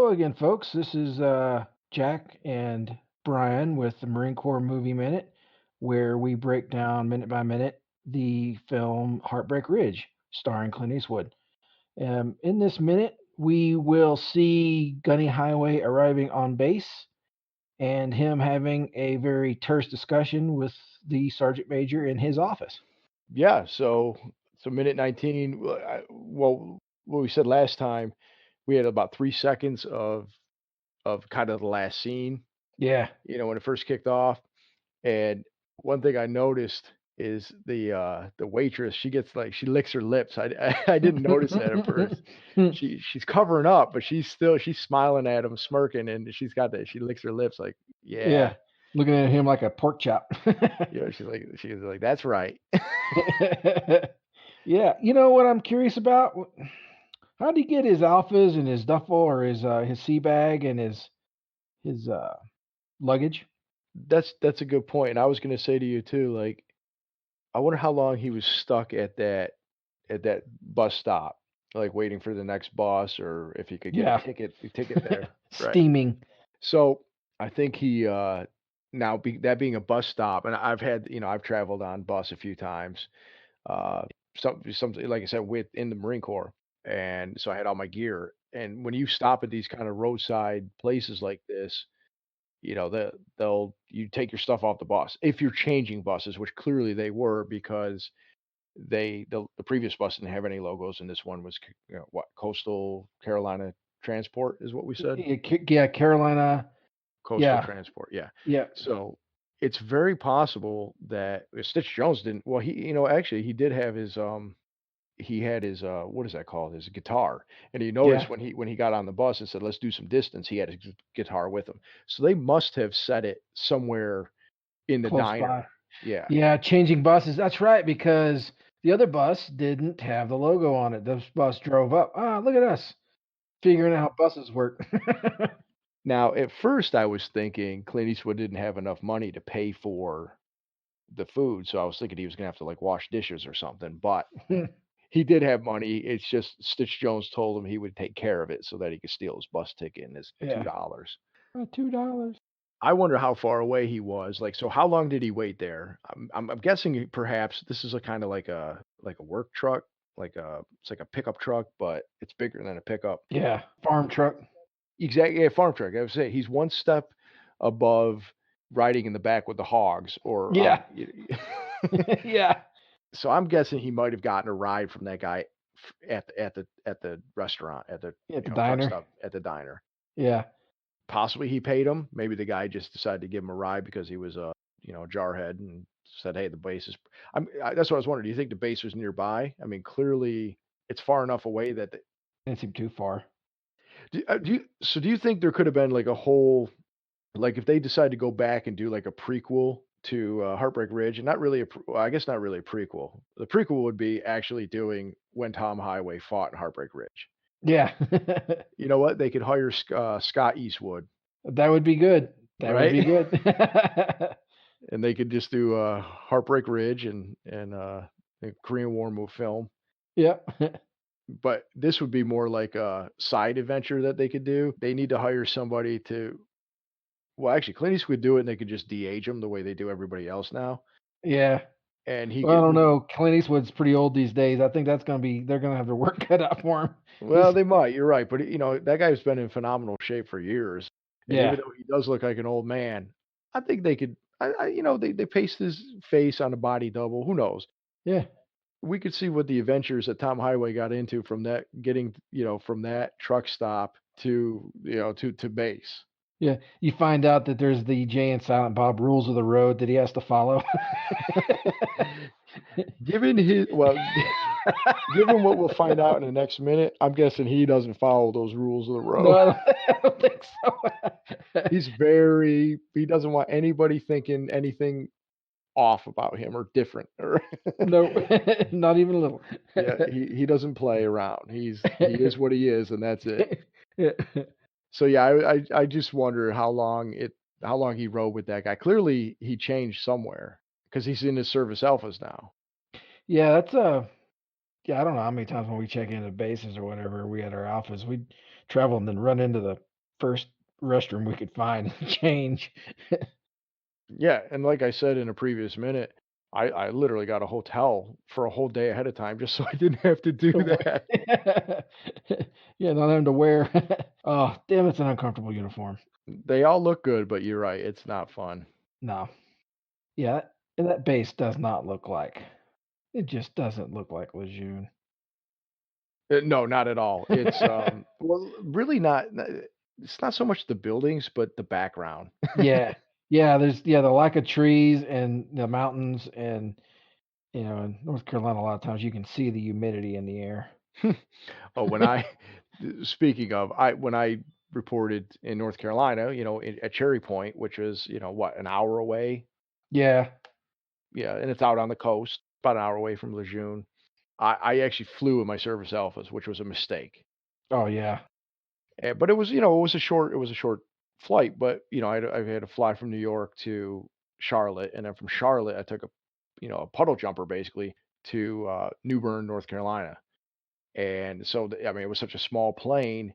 Hello again, folks. This is Jack and Brian with the Marine Corps Movie Minute, where we break down minute by minute the film Heartbreak Ridge, starring Clint Eastwood. In this minute, we will see Gunny Highway arriving on base and him having a very terse discussion with the sergeant major in his office. Yeah, so minute 19. Well, what we said last time, we had about 3 seconds of kind of the last scene. Yeah. When it first kicked off. And one thing I noticed is the waitress. She gets like she licks her lips. I didn't notice that at first. She's covering up, but she's smiling at him, smirking, and she's got that. She licks her lips like, yeah, Yeah. Looking at him like a pork chop. she's like that's right. Yeah, you know what I'm curious about? How'd he get his alphas and his duffel or his sea bag and his luggage? That's a good point, and I was gonna say to you too, like, I wonder how long he was stuck at that bus stop, like, waiting for the next bus or if he could get Yeah. a ticket there. Right. Steaming. So, I think now that being a bus stop, and I've traveled on bus a few times, uh, something like I said, in the Marine Corps, and so I had all my gear, and when you stop at these kind of roadside places like this, you take your stuff off the bus if you're changing buses, which clearly they were because the previous bus didn't have any logos, and this one was what Coastal Carolina Transport is what we said. Yeah, Carolina. Coastal Yeah. Transport, yeah. Yeah. So it's very possible that Stitch Jones didn't. Well, actually he did have he had his what is that called, his guitar, and he Yeah. noticed when he got on the bus and said let's do some distance, he had his guitar with him, so they must have set it somewhere in the Close diner. by. Yeah. Yeah, changing buses. That's right, because the other bus didn't have the logo on it. This bus drove up. Ah, look at us figuring out how buses work. Now at first I was thinking Clint Eastwood didn't have enough money to pay for the food, so I was thinking he was gonna have to like wash dishes or something, but he did have money. It's just Stitch Jones told him he would take care of it so that he could steal his bus ticket and his Yeah. $2. $2. I wonder how far away he was. Like, so how long did he wait there? I'm guessing perhaps this is a kind of like a work truck, it's like a pickup truck, but it's bigger than a pickup. Yeah, farm truck. Exactly, yeah, farm truck. I would say he's one step above riding in the back with the hogs, or Yeah. Yeah. so I'm guessing he might have gotten a ride from that guy at the restaurant, at the At the truck diner. stop, at the diner. Yeah. Possibly he paid him. Maybe the guy just decided to give him a ride because he was a jarhead and said, "Hey, the base is." That's what I was wondering. Do you think the base was nearby? I mean, clearly it's far enough away that. Didn't seem too far. Do you think there could have been like a whole, like if they decide to go back and do like a prequel to Heartbreak Ridge, and not really well, I guess not really a prequel. The prequel would be actually doing when Tom Highway fought in Heartbreak Ridge. Yeah. You know what? They could hire Scott Eastwood, That would be good. That would right? be good. And they could just do Heartbreak Ridge and a Korean War movie film. Yep. But this would be more like a side adventure that they could do. They need to hire somebody to. Well, actually, Clint Eastwood would do it, and they could just de-age him the way they do everybody else now. Yeah. And he Well, I could. don't We could. know. Clint Eastwood's pretty old these days. I think they're gonna have their work cut out for him. Well, He's they might. You're right, but that guy's been in phenomenal shape for years, and even yeah. though he does look like an old man, I think they could. They paste his face on a body double. Who knows? Yeah. We could see what the adventures that Tom Highway got into from that getting, from that truck stop to, to base. Yeah. You find out that there's the Jay and Silent Bob rules of the road that he has to follow. Given his well, given what we'll find out in the next minute, I'm guessing he doesn't follow those rules of the No, road. I don't think so. He doesn't want anybody thinking anything off about him or different or No, not even a little. yeah, he doesn't play around. He is what he is and that's it. Yeah. So yeah, I just wonder how long he rode with that guy. Clearly he changed somewhere because he's in his service alphas now. Yeah, yeah, I don't know how many times when we check into bases or whatever, we had our alphas, we'd travel and then run into the first restroom we could find and change. Yeah, and like I said in a previous minute, I literally got a hotel for a whole day ahead of time just so I didn't have to do To wear. that. Yeah, not having to wear. Oh, damn, it's an uncomfortable uniform. They all look good, but you're right, it's not fun. No. Yeah, and that base does not look like it just doesn't look like Lejeune. No, not at all. It's, well, really it's not so much the buildings, but the background. Yeah. Yeah, there's the lack of trees and the mountains and, in North Carolina, a lot of times you can see the humidity in the air. Oh, when I speaking of, when I reported in North Carolina, at Cherry Point, which was, what, an hour away? Yeah. Yeah, and it's out on the coast, about an hour away from Lejeune. I actually flew in my service alphas, which was a mistake. Oh, yeah. But it was, it was a short flight, but I had to fly from New York to Charlotte, and then from Charlotte, I took a puddle jumper basically to New Bern, North Carolina. And so, I mean, it was such a small plane,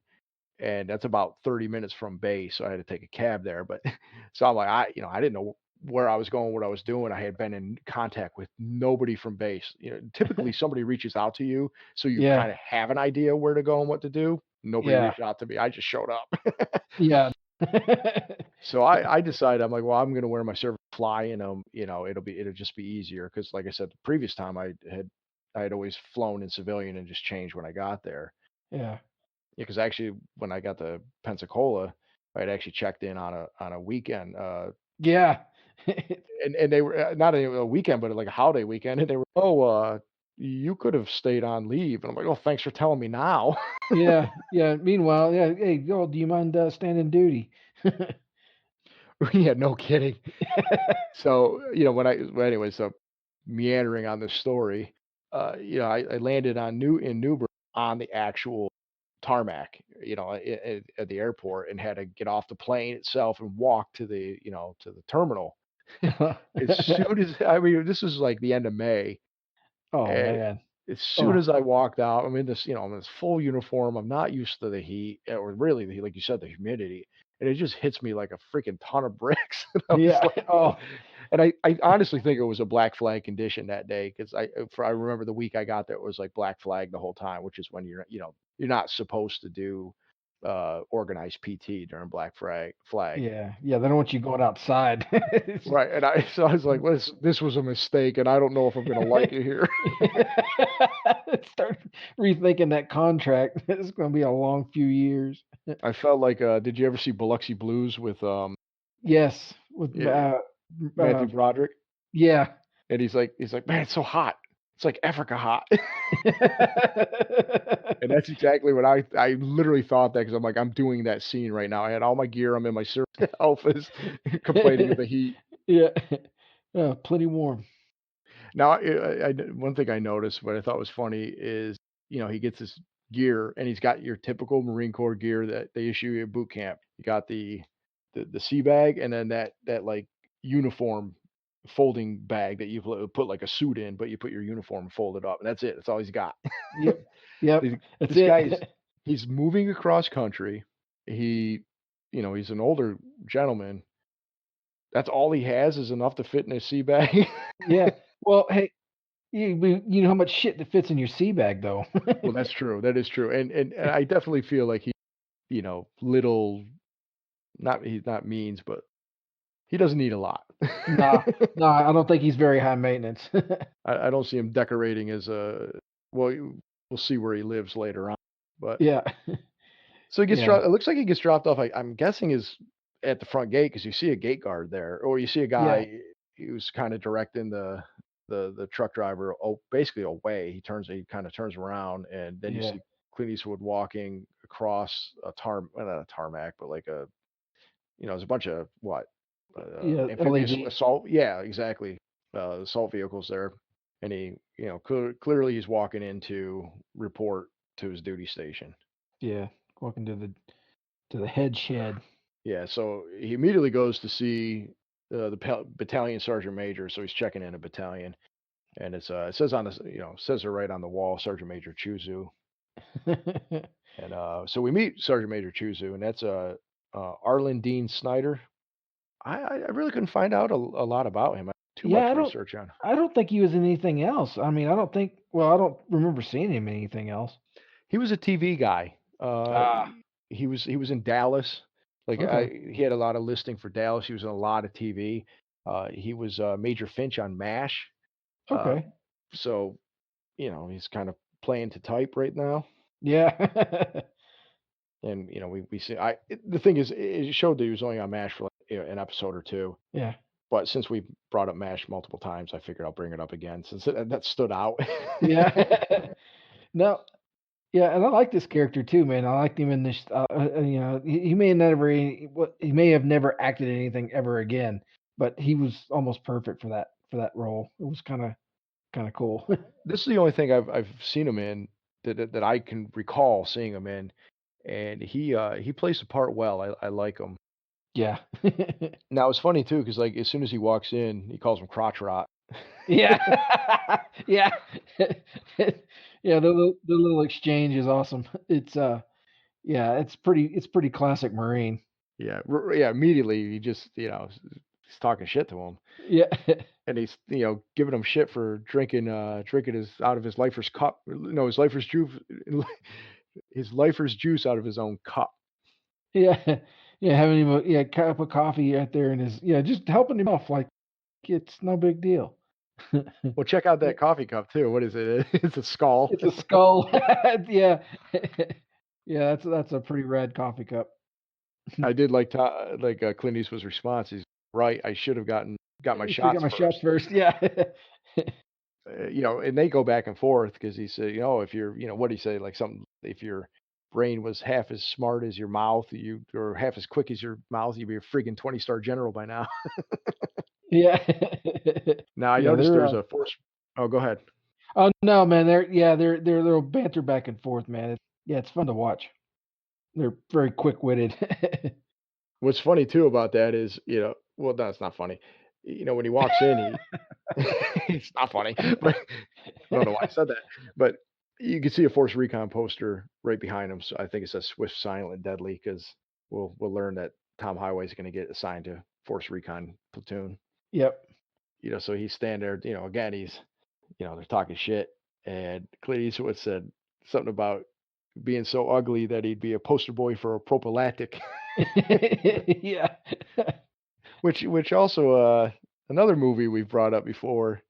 and that's about 30 minutes from base, so I had to take a cab there. But so I'm like, I didn't know where I was going, what I was doing. I had been in contact with nobody from base. Typically somebody reaches out to you, so you Yeah. kind of have an idea where to go and what to do. Nobody Yeah. reached out to me. I just showed up. Yeah. So I decided, I'm like, well, I'm gonna wear my service fly, and it'll just be easier because, like I said, the previous time I had always flown in civilian and just changed when I got there. Yeah. Yeah, because actually, when I got to Pensacola, I had actually checked in on a weekend, Yeah. and they were not a weekend, but like a holiday weekend, and they were, oh, you could have stayed on leave, and I'm like, oh, thanks for telling me now. Yeah, yeah, meanwhile, yeah, "Hey, girl, do you mind, standing duty?" Yeah, no kidding. So, well, anyway, so meandering on this story, I landed in Newburgh on the actual tarmac, at the airport, and had to get off the plane itself and walk to the terminal. As soon as I mean, this is like the end of May, Oh, and man. as soon Oh, as I walked out, I'm in this full uniform. I'm not used to the heat, or really, like you said, the humidity, and it just hits me like a freaking ton of bricks. And I was yeah, like, oh, and I honestly think it was a black flag condition that day because I remember the week I got there, it was like black flag the whole time, which is when you're not supposed to do organized PT during black flag. yeah, yeah, they don't want you going outside. Right, and so I was like, "Well, this was a mistake, and I don't know if I'm gonna like it here." Start rethinking that contract. It's gonna be a long few years. I felt like, did you ever see Biloxi Blues with, Yes, with, yeah, Matthew Broderick? yeah. And he's like, "Man, it's so hot. It's like Africa hot." And that's exactly what I literally thought that because 'cause I'm like, I'm doing that scene right now. I had all my gear, I'm in my surf outfits, complaining of the heat. Yeah. Plenty warm. Now, one thing I noticed, what I thought was funny is, he gets his gear and he's got your typical Marine Corps gear that they issue you at boot camp. You got the sea bag and then that like uniform folding bag that you put like a suit in, but you put your uniform folded up, and that's it. That's all he's got. Yep, yep, Th that's this guy is it. he's moving across country. He he's an older gentleman. That's all he has is enough to fit in his sea bag. Yeah. Well, hey, you know how much shit that fits in your sea bag, though. Well, that's true, that is true, and I definitely feel like he, little he's not means, but he doesn't need a lot. Nah, nah, I don't think he's very high maintenance. I don't see him decorating his, well, we'll see where he lives later on, but Yeah, so he gets yeah, dropped. It looks like he gets dropped off. I'm guessing is at the front gate because you see a gate guard there, or you see a yeah, guy who's kind of directing the truck driver, basically away. He kind of turns around, and then you yeah, see Clint Eastwood walking across well, not a tarmac, but like there's a bunch of what yeah, amphibious LAV. assault. Yeah, exactly. Assault vehicles there, and he, clearly he's walking in to report to his duty station. Yeah, walking to the head shed. Yeah, so he immediately goes to see the battalion sergeant major. So he's checking in a battalion, and it says on the says it right on the wall, Sergeant Major Choozoo. And so we meet Sergeant Major Choozoo, and that's Arlen Dean Snyder. I really couldn't find out a lot about him. Too Yeah, much research on. I don't think he was in anything else. I mean, I don't think. Well, I don't remember seeing him in anything else. He was a TV guy. Ah, He was in Dallas. okay, He had a lot of listing for Dallas. He was in a lot of TV. He was Major Finch on MASH. Uh, okay, so he's kind of playing to type right now. yeah, And we see. The thing is, it showed that he was only on MASH for like, an episode or two. yeah, But since we brought up MASH multiple times, I figured I'll bring it up again since that stood out. yeah. No, yeah, and I like this character too, man. I liked him in this. He may have he may have never acted in anything ever again, but he was almost perfect for that role. It was kind of cool. This is the only thing I've seen him in that I can recall seeing him in, and he plays the part well. I like him. Yeah, Now it's funny too because like as soon as he walks in, he calls him crotch rot. yeah, yeah, yeah. The little exchange is awesome. It's yeah, it's pretty classic Marine. Yeah, yeah. Immediately he just he's talking shit to him, Yeah, and he's giving him shit for drinking his out of his lifer's cup. No, his lifer's juice, his lifer's juice out of his own cup. yeah, yeah. Having him a cup of coffee out there and his just helping him off like it's no big deal. Well, check out that coffee cup too. What is it? It's a skull. It's a skull. Yeah. Yeah, that's a pretty rad coffee cup. I did like Clint Eastwood's response. He's right. I should have got my Should get shots my shots first. first. Yeah. And they go back and forth because he said, if you're, what do you say? Like something, if your brain was half as smart as your mouth, or half as quick as your mouth, you'd be a friggin' 20-star general by now. Yeah. Now I Yeah, noticed they're there's a force. Oh, go ahead. oh no, man, they'll banter back and forth, man. It's fun to watch. They're very quick-witted. What's funny too about that is, well, no, it's not funny. When he walks in, it's not funny, but I don't know why I said that, but you can see a Force Recon poster right behind him. So I think it says Swift, Silent, Deadly because we'll learn that Tom Highway is going to get assigned to Force Recon platoon. Yep. So he's standing there. Again, they're talking shit, and Clint Eastwood said something about being so ugly that he'd be a poster boy for a prophylactic, Yeah. which also another movie we've brought up before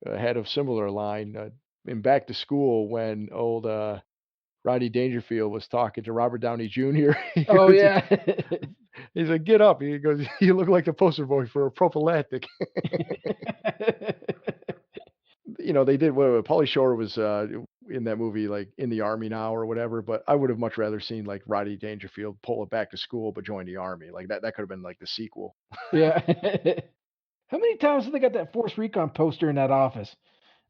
had a similar line in Back to School when old Rodney Dangerfield was talking to Robert Downey Jr. He Oh, goes, yeah. he's like, "Get up!" He goes, "You look like the poster boy for a prophylactic." They did what Pauly Shore was in that movie, like in the army now or whatever. But I would have much rather seen like Rodney Dangerfield pull it back to school, but join the army. Like that could have been like the sequel. Yeah. How many times have they got that Force Recon poster in that office?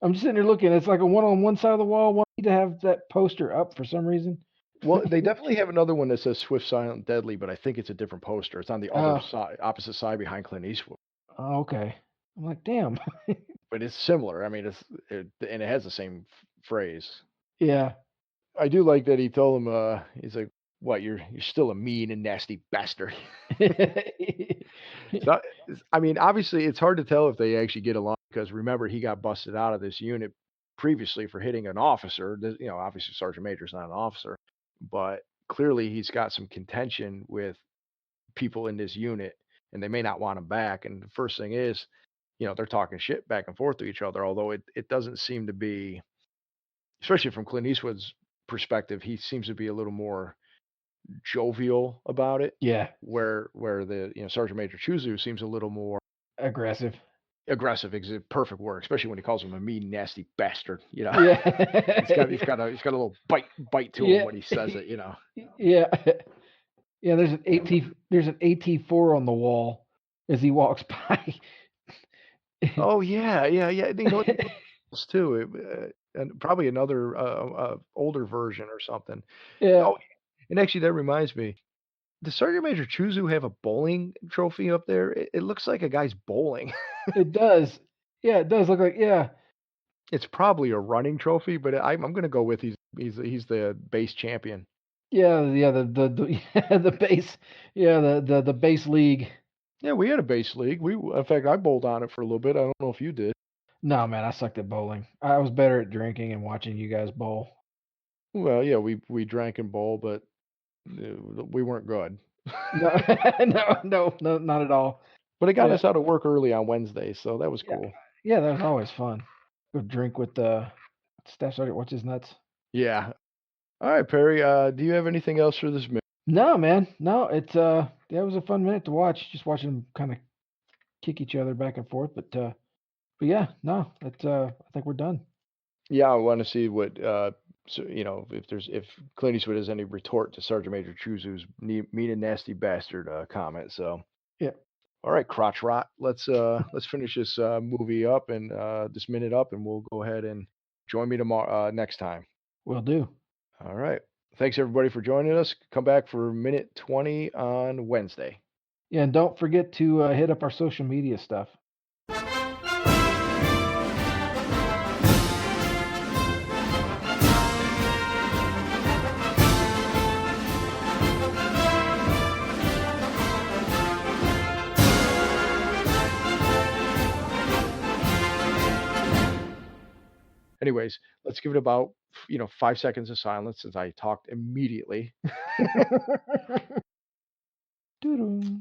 I'm just sitting there looking. It's like a one on one side of the wall. One need to have that poster up for some reason. Well, they definitely have another one that says Swift, Silent, Deadly, but I think it's a different poster. It's on the other Oh, side, opposite side behind Clint Eastwood. oh, okay. I'm like, damn. But it's similar. I mean, and it has the same phrase. Yeah. I do like that he told him, he's like, "What? You're still a mean and nasty bastard." So, I mean, obviously, it's hard to tell if they actually get along because remember, he got busted out of this unit previously for hitting an officer. Obviously, Sergeant Major's not an officer, but clearly he's got some contention with people in this unit, and they may not want him back. And the first thing is, they're talking shit back and forth to each other. Although it doesn't seem to be, especially from Clint Eastwood's perspective, he seems to be a little more jovial about it, Yeah. where the Sergeant Major Choozoo seems a little more Aggressive. aggressive. Is a perfect word, especially when he calls him a mean, nasty bastard. He's got a little bite to him Yeah. when he says it. Yeah. Yeah. There's an AT4 on the wall as he walks by. Oh yeah, yeah, yeah. Else too, and probably another older version or something. Yeah. Oh, and actually, that reminds me. Does Sergeant Major Choozoo have a bowling trophy up there? It looks like a guy's bowling. It does. Yeah. It does look like. Yeah. It's probably a running trophy, but I'm gonna go with he's the base champion. Yeah, the yeah, the base, yeah, the base league. Yeah, we had a base league. In fact, I bowled on it for a little bit. I don't know if you did. No, man, I sucked at bowling. I was better at drinking and watching you guys bowl. Well, yeah, we drank and bowled, but we weren't good. No, no, not at all. But it got Yeah, us out of work early on Wednesday, so that was yeah, cool. yeah. That was always fun. Go drink with Staff Sergeant. What's his nuts? Yeah. All right, Perry. Do you have anything else for this minute? No, man. No, yeah, it was a fun minute to watch. Just watching them kind of kick each other back and forth. But yeah, no, I think we're done. Yeah, I want to see what so, if Clint Eastwood has any retort to Sergeant Major Choozoo's mean and nasty bastard comment. So, Yeah, all right, crotch rot. Let's finish this movie up and this minute up, and we'll go ahead and join me tomorrow next time. will do. All right. Thanks everybody for joining us. Come back for minute 20 on Wednesday. Yeah, and don't forget to hit up our social media stuff. Anyways, let's give it about 5 seconds of silence since I talked immediately. Doo-doo.